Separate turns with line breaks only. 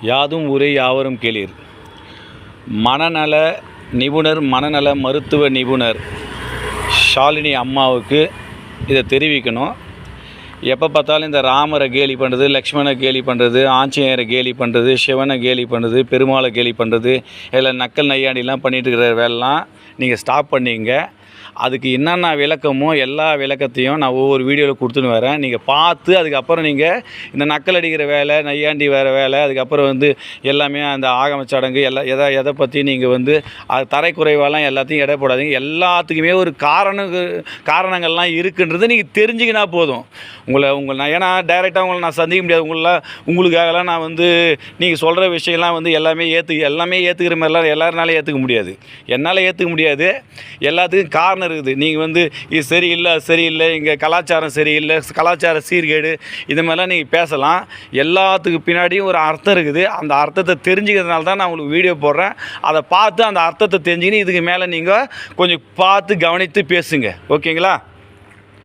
யாதும் ஊரே யாவரும் கேளீர். மனநல நிபுணர், மனநல மருத்துவ நிபுணர் ஷாலினி அம்மாவுக்கு இதை தெரிவிக்கணும். எப்போ பார்த்தாலும் இந்த ராமரை கேலி பண்ணுறது, லக்ஷ்மணை கேலி பண்ணுறது, ஆஞ்சநேயரை கேலி பண்ணுறது, சிவனை கேலி பண்ணுறது, பெருமாளை கேலி பண்ணுறது, இதில் நக்கல் நையாண்டிலாம் பண்ணிகிட்டு இருக்கிற வேலைலாம் நீங்கள் ஸ்டாப் பண்ணிங்க. அதுக்கு என்னென்ன விளக்கமோ எல்லா விளக்கத்தையும் நான் ஒவ்வொரு வீடியோவில் கொடுத்துன்னு வரேன். நீங்கள் பார்த்து அதுக்கப்புறம் நீங்கள் இந்த நக்கல் அடிக்கிற வேலை, நையாண்டி வேறு வேலை, அதுக்கப்புறம் எல்லாமே அந்த ஆகமச்சடங்கு எதை பற்றி நீங்கள் அது தரைக்குறைவாலாம் எல்லாத்தையும் எடை போடாதீங்க. எல்லாத்துக்குமே ஒரு காரணங்கள்லாம் இருக்குன்றது நீங்கள் தெரிஞ்சுக்கினா போதும். நான் ஏன்னா டைரெக்டாக உங்களை நான் சந்திக்க முடியாது. உங்களுக்காகலாம் நான் நீங்கள் சொல்கிற விஷயம்லாம் எல்லாமே ஏற்றுக்கிற மாதிரிலாம் எல்லாருனாலும் ஏற்றுக்க முடியாது. என்னால் ஏற்றுக்க முடியாது. எல்லாத்துக்கும் காரணம் இருக்குது. நீங்கள் இது சரியில்லை, இங்கே கலாச்சாரம் சரியில்லை, கலாச்சார சீர்கேடு, இது மாதிரிலாம் நீங்கள் பேசலாம். எல்லாத்துக்கு பின்னாடியும் ஒரு அர்த்தம் இருக்குது. அந்த அர்த்தத்தை தெரிஞ்சுக்கிறதுனால தான் நான் உங்களுக்கு வீடியோ போடுறேன். அதை பார்த்து அந்த அர்த்தத்தை தெரிஞ்சுக்கின்னு இதுக்கு மேலே நீங்கள் கொஞ்சம் பார்த்து கவனித்து பேசுங்க. ஓகேங்களா?